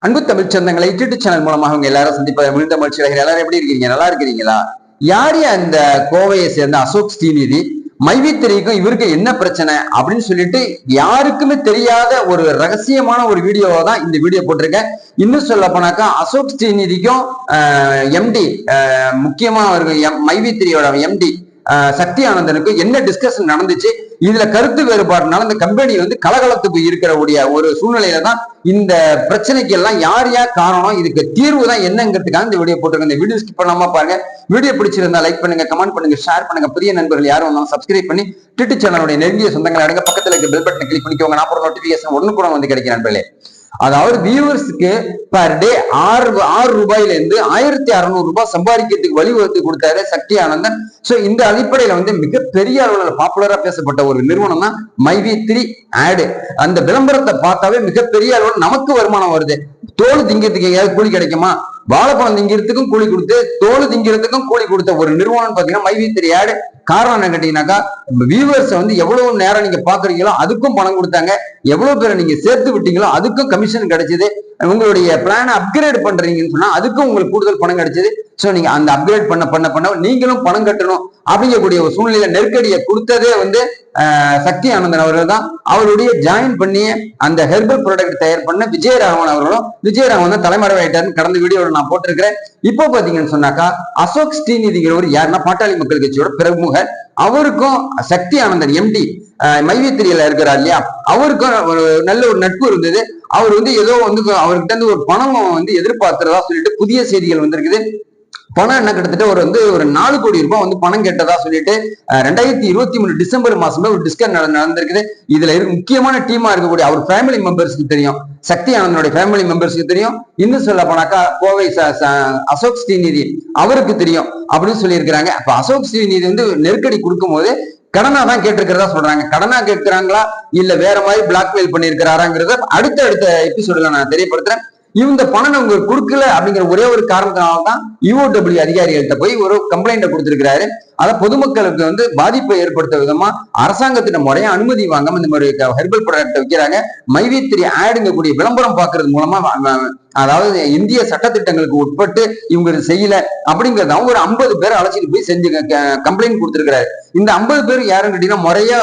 அன்பு தமிழ் சொந்தங்களை YouTube channel மூலமாக அவங்க எல்லாரும் சந்திப்பதை மிகுந்த மகிழ்ச்சி அடைகிறேன். எல்லாரும் எப்படி இருக்கீங்க? நல்லா இருக்கிறீங்களா? யாரு அந்த கோவையை சேர்ந்த அசோக் ஸ்ரீநிதி மைவித்திரிக்கும் இவருக்கு என்ன பிரச்சனை அப்படின்னு சொல்லிட்டு யாருக்குமே தெரியாத ஒரு ரகசியமான ஒரு வீடியோவை தான் இந்த வீடியோ போட்டிருக்கேன். இன்னும் சொல்ல போனாக்கா அசோக் ஸ்ரீநிதிக்கும் எம்டி முக்கியமா மைவித்திரியோட எம்டி சக்தி ஆனந்தனுக்கு என்ன டிஸ்கஷன் நடந்துச்சு, இதுல கருத்து வேறுபாடுனால இந்த கம்பெனி கலகலத்துக்கு இருக்கிற ஒரு சூழ்நிலையில தான் இந்த பிரச்சனைக்கு எல்லாம் யார் யார் காரணம், இதுக்கு தீர்வு தான் என்னங்கிறதுக்காக இந்த வீடியோ போட்டிருக்கேன். இந்த வீடியோ ஸ்கிப் பண்ணாம பாருங்க. வீடியோ பிடிச்சிருந்தா லைக் பண்ணுங்க, கமெண்ட் பண்ணுங்க, ஷேர் பண்ணுங்க. புதிய நண்பர்கள் யாரும் வந்தாலும் சப்ஸ்கிரைப் பண்ணி யூடியூப் சேனலுடைய நெருங்கிய சொந்தங்களை அடங்க பக்கத்துல இருக்க பெல் பட்டனை கிளிக் பண்ணிக்கோங்க. நான் நோட்டிபிகேஷன் ஒண்ணு கூட கிடைக்கும் நண்பர்களே. அதாவது வியூவர்ஸ்க்கு பர் டே 6 ரூபாயில இருந்து 1600 ரூபாய் சம்பாதிக்கிறதுக்கு வழிவகுத்து கொடுத்தாரு சக்தி ஆனந்தன். சோ இந்த அடிப்படையில மிகப்பெரிய அளவுல பாப்புலரா பேசப்பட்ட ஒரு நிறுவனம் தான் மைவி3 ஆடு. அந்த விளம்பரத்தை பார்த்தாவே மிகப்பெரிய அளவுல நமக்கு வருமானம் வருது. தோல் திங்கிறதுக்கு எங்கேயாவது கூலி கிடைக்குமா? வாழைப்பழம் திங்கிறதுக்கும் கூலி கொடுத்து தோல் திங்கிறதுக்கும் கூலி கொடுத்த ஒரு நிறுவனம் பாத்தீங்கன்னா மைவி3 ஆடு. காரணம் என்ன கேட்டீங்கன்னாக்கா, வியூவர்ஸ் எவ்வளவு நேரம் நீங்க பாக்குறீங்களோ அதுக்கும் பணம் கொடுத்தாங்க, எவ்வளவு பேரை நீங்க சேர்த்து விட்டீங்களோ அதுக்கும் கமிஷன் கிடைச்சது, உங்களுடைய பிளான் அப்கிரேட் பண்றீங்கன்னு சொன்னா அதுக்கும் உங்களுக்கு கூடுதல் பணம் கிடைச்சது. சோ நீங்க அந்த அப்கிரேட் பண்ண நீங்களும் பணம் கட்டணும் அப்படிங்கக்கூடிய ஒரு சூழ்நிலையில நெருக்கடியை கொடுத்ததே சக்தி ஆனந்தன் அவர்கள் தான். அவருடைய ஜாயின் பண்ணி அந்த ஹெர்பல் ப்ராடக்ட் தயார் பண்ண விஜயராகவன் அவர்களும், விஜயராகவன் தான் தலைமறைவாயிட்டாருன்னு கடந்த வீடியோவில் நான் போட்டிருக்கிறேன். இப்போ பாத்தீங்கன்னு சொன்னாக்கா அசோக் ஸ்ரீநிதிங்கிறவர் யாருன்னா பாட்டாளி மக்கள் கட்சியோட பிரமுகர். அவருக்கும் சக்தி ஆனந்தன் எம்டி மைவி3ல இருக்கிறார் இல்லையா, அவருக்கும் நல்ல ஒரு நட்பு இருந்தது. அவர் ஏதோ அவர்கிட்ட இருந்து ஒரு பணம் எதிர்பார்க்கிறதா சொல்லிட்டு புதிய செய்திகள் வந்திருக்குது. பணம் என்ன கிட்டத்தட்ட ஒரு 4 கோடி ரூபாய் பணம் கேட்டதா சொல்லிட்டு 2023 டிசம்பர் மாசமே ஒரு டிஸ்கஸ் நடந்திருக்குது. இதுல முக்கியமான டீமா இருக்கக்கூடிய அவர் ஃபேமிலி மெம்பர்ஸ்க்கு தெரியும், சக்தி ஆனந்தனுடைய ஃபேமிலி மெம்பர்ஸ்க்கு தெரியும். இன்னும் சொல்ல போனாக்கா கோவை அசோக் ஸ்ரீநிதி அவருக்கு தெரியும் அப்படின்னு சொல்லி இருக்கிறாங்க. அப்ப அசோக் ஸ்ரீநிதி நெருக்கடி கொடுக்கும் போது கடனா தான் கேட்டிருக்கிறதா சொல்றாங்க. கடனா கேட்கிறாங்களா இல்ல வேற மாதிரி பிளாக்மெயில் பண்ணிருக்கிறாராங்கிறத அடுத்த எபிசோடுல நான் தெரியப்படுத்துறேன். இந்த பணம் உங்களுக்கு கொடுக்கல அப்படிங்கிற ஒரே ஒரு காரணத்தினால்தான் யூஓடபிள்யூ அதிகாரிகள்கிட்ட போய் ஒரு கம்ப்ளைண்ட கொடுத்திருக்கிறாரு. அதை பொதுமக்களுக்கு பாதிப்பை ஏற்படுத்த விதமா அரசாங்கத்தின் முறைய அனுமதி வாங்காம இந்த மாதிரி ஹெர்பல் ப்ராடக்ட் வைக்கிறாங்க. மைவி3 ஆடுங்க கூடிய விளம்பரம் பாக்குறது மூலமா, அதாவது இந்திய சட்டத்திட்டங்களுக்கு உட்பட்டு இவங்க செய்யல அப்படிங்கறத ஒரு 50 பேரை அழைச்சிட்டு போய் செஞ்சு கம்ப்ளைண்ட் கொடுத்திருக்கிறாரு. இந்த 50 பேர் யாருன்னு கேட்டீங்கன்னா முறையா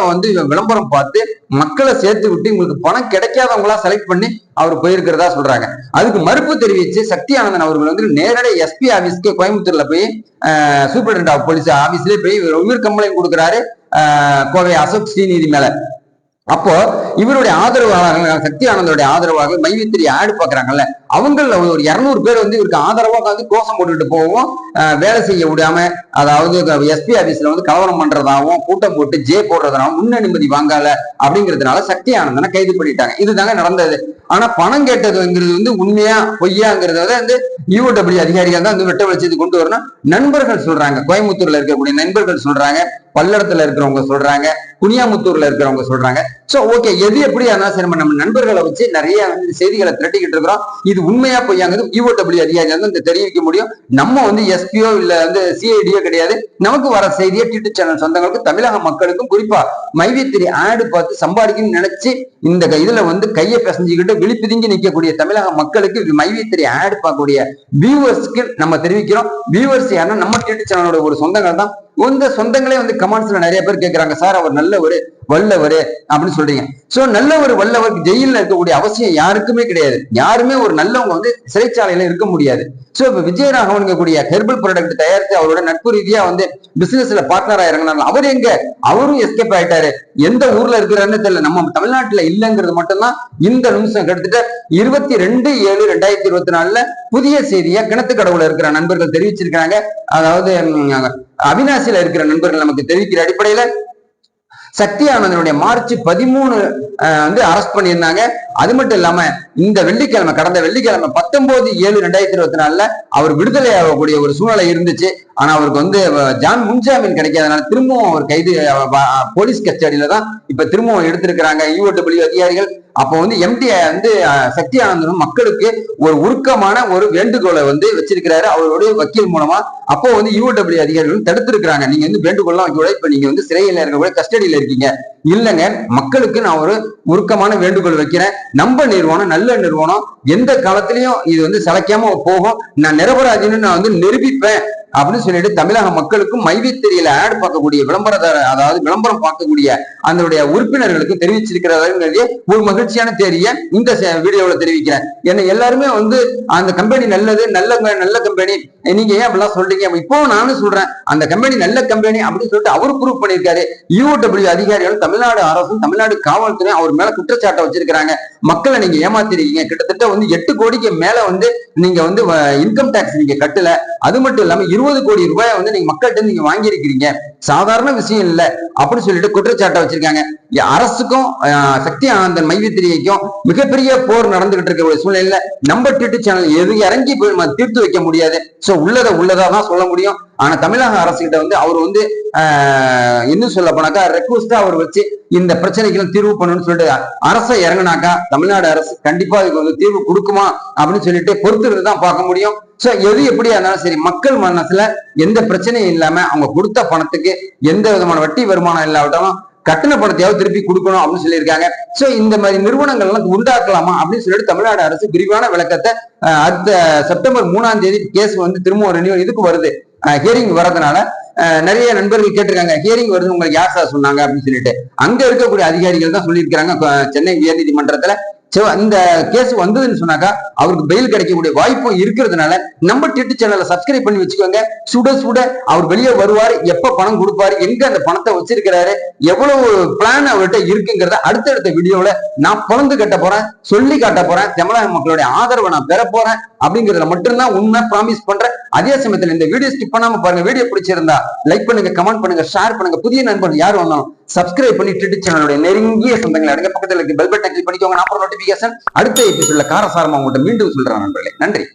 விளம்பரம் பார்த்து மக்களை சேர்த்து விட்டு உங்களுக்கு பணம் கிடைக்காதவங்களா செலக்ட் பண்ணி அவர் போயிருக்கிறதா சொல்றாங்க. அதுக்கு மறுப்பு தெரிவிச்சு சக்தி ஆனந்தன் அவர்கள் நேரடி எஸ்பி ஆபீஸ்க்கு கோயம்புத்தூர்ல போய் சூப்பரிண்டென்டென்ட் ஆஃப் போலீஸ் ஆபீஸ்ல போய் உயிர் கம்ப்ளைண்ட் கொடுக்கிறாரு கோவை அசோக் ஸ்ரீநிதி மேல. அப்போ இவருடைய ஆதரவாளர்கள், சக்தி ஆனந்தோடைய ஆதரவாளர்கள் மைவி3 ஆடு பாக்குறாங்கல்ல, அவங்கள ஒரு 200 பேர் இவருக்கு ஆதரவாக கோஷம் போட்டுட்டு போவோம், வேலை செய்ய விடாம, அதாவது எஸ்பி ஆபீஸ்ல கலவரம் பண்றதாகவும் கூட்டம் போட்டு ஜே போடுறதாகவும் முன் அனுமதி வாங்கல அப்படிங்கிறதுனால சக்தி ஆனந்தனை கைது பண்ணிட்டாங்க. இதுதாங்க நடந்தது. ஆனா பணம் கேட்டதுங்கிறது உண்மையா பொய்யாங்கிறத யூஓடபிள்யூ அதிகாரிகள் தான் வெட்ட வெளிச்சத்துக்கு கொண்டு வரணும். நண்பர்கள் சொல்றாங்க, கோயம்புத்தூர்ல இருக்கக்கூடிய நண்பர்கள் சொல்றாங்க, பல்லடத்துல இருக்கிறவங்க சொல்றாங்க, குனியாமுத்தூர்ல இருக்கிறவங்க சொல்றாங்க. சோ ஓகே, எது எப்படி சரி நம்ம நண்பர்களை வச்சு நிறைய செய்திகளை திரட்டிக்கிட்டு இருக்கிறோம். இது உண்மையா பொய்யாங்கிறது யூஓடபிள்யூ அதிகாரிகள் தெரிவிக்க முடியும். நம்ம எஸ்பியோ இல்ல சிஐடியோ கிடையாது. நமக்கு வர செய்தியை யூடியூப் சேனல் சொந்தங்களுக்கு, தமிழக மக்களுக்கும், குறிப்பா மைவி3 ஆடு பார்த்து சம்பாதிக்கணும்னு நினைச்சு இந்த இதுல கையை பிசைஞ்சுக்கிட்டு விழிப்பிதுங்கி நிற்கக்கூடிய தமிழக மக்களுக்கு மைவி3 ஆடு பார்க்கக்கூடிய வியூவர்ஸ்க்கு நம்ம தெரிவிக்கிறோம். வியூவர்ஸ் யாருன்னா நம்ம யூடியூப் சேனலோட ஒரு சொந்தங்கள் தான். சொந்தங்களே கமெண்ட்ஸ்ல நிறைய பேர் கேட்கிறாங்க, சார் அவர் நல்லவர் வல்லவர் அப்படின்னு சொல்றீங்க. சோ நல்லவர் வல்லவர் ஜெயில இருக்கக்கூடிய அவசியம் யாருக்குமே கிடையாது. யாருமே ஒரு நல்லவங்க சிறைச்சாலையில இருக்க முடியாது. சோ இப்ப விஜயராகவன் கூடிய ஹெர்பல் ப்ராடக்ட் தயாரித்து அவரோட நட்பு ரீதியா பிசினஸ்ல பார்ட்னரா இறங்கினாங்க. அவர் எங்க, அவரும் எஸ்கேப் ஆயிட்டாரு. எந்த ஊர்ல இருக்கிறாருன்னு தெரியல. நம்ம தமிழ்நாட்டுல இல்லைங்கிறது மட்டும்தான் இந்த நிமிஷம் கிட்டத்தட்ட 22/7/2024 புதிய செய்தியா கிணத்துக்கடவுல இருக்கிற நண்பர்கள் தெரிவிச்சிருக்காங்க. அதாவது அவினாசியில இருக்கிற நண்பர்கள் நமக்கு தெரிவிக்கிற அடிப்படையில சக்தி ஆனந்தனுடைய மார்ச் 13 அரெஸ்ட் பண்ணியிருந்தாங்க. அது மட்டும் இல்லாம இந்த வெள்ளிக்கிழமை, கடந்த வெள்ளிக்கிழமை 19/7/2024 அவர் விடுதலை ஆகக்கூடிய ஒரு சூழ்நிலை இருந்துச்சு. ஆனா அவருக்கு வந்து ஜான் முன்ஜாமீன் கிடைக்காதனால திரும்பவும் அவர் கைது போலீஸ் கஸ்டடியில தான் இப்ப திரும்பவும் எடுத்திருக்கிறாங்க யூஓடபிள்யூ அதிகாரிகள். அப்போ வந்து எம்டி வந்து சக்தி ஆனந்தனும் மக்களுக்கு ஒரு உருக்கமான ஒரு வேண்டுகோளை வந்து வச்சிருக்கிறாரு அவருடைய வக்கீல் மூலமா. அப்போ வந்து யூஓடபிள்யூ அதிகாரிகள் தடுத்திருக்கிறாங்க. நீங்க வந்து வேண்டுகோள்லாம் வைக்க கூட இப்ப நீங்க வந்து சிறையில் இருக்க கஸ்டடியில இருக்கீங்க. இல்லைங்க, மக்களுக்கு நான் ஒரு உருக்கமான வேண்டுகோள் வைக்கிறேன். நம்ம நிறுவனம் நல்ல நிறுவனம், எந்த காலத்திலயும் இது வந்து சளைக்காம போகும். நான் நிரபராதின்னு நான் வந்து நிரூபிப்பேன் அப்படின்னு சொல்லிட்டு தமிழக மக்களுக்கும் மைவித்திரியில ஆட் பார்க்கக்கூடிய விளம்பரதார, அதாவது விளம்பரம் பார்க்கக்கூடிய அதனுடைய உறுப்பினர்களுக்கு தெரிவிச்சிருக்கிறதே ஒரு மகிழ்ச்சியான தேதியை இந்த வீடியோவில் தெரிவிக்கிறேன். ஏன்னா எல்லாருமே வந்து அந்த கம்பெனி நல்லது, நல்ல கம்பெனி, நீங்க ஏன் அப்படிலாம் சொல்றீங்க? இப்போ நானும் சொல்றேன் அந்த கம்பெனி நல்ல கம்பெனி அப்படின்னு சொல்லிட்டு அவரு ப்ரூவ் பண்ணியிருக்காரு. யூஓடபிள்யூ அதிகாரிகளும் தமிழ்நாடு அரசும் தமிழ்நாடு காவல்துறை அவர் மேல குற்றச்சாட்டை வச்சிருக்கிறாங்க. மக்களை நீங்க ஏமாத்திருக்கீங்க. கிட்டத்தட்ட வந்து 8 கோடிக்கு மேல வந்து நீங்க வந்து இன்கம் டாக்ஸ் நீங்க கட்டல. அது மட்டும் இல்லாம 20 கோடி ரூபாய் வந்து நீங்க மக்கள்கிட்ட நீங்க வாங்கியிருக்கிறீங்க. சாதாரண விஷயம் இல்ல அப்படின்னு சொல்லிட்டு குற்றச்சாட்டை வச்சிருக்காங்க. அரசுக்கும் சக்தி ஆனந்தன் மைவித்திரிக்கும் மிகப்பெரிய போர் நடந்துகிட்டு இருக்க ஒரு சூழ்நிலையில நம்ம ட்விட்டர் சேனல் எது இறங்கி தீர்த்து வைக்க முடியாது. சோ உள்ளதா தான் சொல்ல முடியும். ஆனா தமிழக அரசு கிட்ட வந்து அவர் வந்து இன்னும் சொல்ல போனாக்கா ரெக்வஸ்டா அவர் வச்சு இந்த பிரச்சனைக்கு தீர்வு பண்ணணும்னு சொல்லிட்டு அரசை இறங்கினாக்கா தமிழ்நாடு அரசு கண்டிப்பா இதுக்கு வந்து தீர்வு கொடுக்குமா அப்படின்னு சொல்லிட்டு பொறுத்து இருந்துதான் பார்க்க முடியும். சோ எது எப்படியா இருந்தாலும் சரி, மக்கள் மனசுல எந்த பிரச்சனையும் இல்லாம அவங்க கொடுத்த பணத்துக்கு எந்த விதமான வட்டி வருமானம் இல்லாவிட்டாலும் கட்டண பணத்தையாவது திருப்பி கொடுக்கணும் அப்படின்னு சொல்லியிருக்காங்க. சோ இந்த மாதிரி நிறுவனங்கள் எல்லாம் உண்டாக்கலாமா அப்படின்னு சொல்லிட்டு தமிழ்நாடு அரசு விரிவான விளக்கத்தை அடுத்த செப்டம்பர் 3ஆம் தேதி கேஸ் வந்து திரும்ப இதுக்கு வருது, ஹியரிங் வர்றதுனால நிறைய நண்பர்கள் கேட்டிருக்காங்க, ஹியரிங் வருது உங்களுக்கு யார் சார் சொன்னாங்க அப்படின்னு சொல்லிட்டு. அங்க இருக்கக்கூடிய அதிகாரிகள் தான் சொல்லியிருக்கிறாங்க சென்னை உயர்நீதிமன்றத்துல. இந்த கேஸ் வந்ததுன்னு சொன்னாக்கா அவருக்கு பெயில் கிடைக்கக்கூடிய வாய்ப்பும் இருக்கிறதுனால நம்ம ட்விட்டர் சேனலை சப்ஸ்கிரைப் பண்ணி வச்சுக்கோங்க. சுட சுட அவர் வெளியே வருவாரு, எப்ப பணம் கொடுப்பாரு, எங்க அந்த பணத்தை வச்சிருக்கிறாரு, எவ்வளவு பிளான் அவர்கிட்ட இருக்குங்கிறத அடுத்தடுத்த வீடியோல நான் பிறந்து கட்ட போறேன், சொல்லி காட்ட போறேன். தமிழக மக்களுடைய ஆதரவை நான் பெற போறேன் அப்படிங்கிறத மட்டும்தான் உண்மை ப்ராமிஸ் பண்றேன். அதே சமயத்துல இந்த வீடியோ ஸ்கிப் பண்ணாம பாருங்க. வீடியோ பிடிச்சிருந்தா லைக் பண்ணுங்க, கமெண்ட் பண்ணுங்க, ஷேர் பண்ணுங்க. புதிய நண்பர்கள் யார் வந்தாலும் சப்ஸ்கிரைப் பண்ணி ட்விட்டர் சேனலுடைய நெருங்கிய சொந்தங்களை அடங்க பக்கத்துல பெல் பட்டன் கிளிக் பண்ணிக்கோங்க. நான் நோட்டிபிகேஷன் அடுத்த எபிசோட்ல காரசாரமா உங்கள்கிட்ட மீண்டும் சொல்றேன் நண்பர்களே. நன்றி.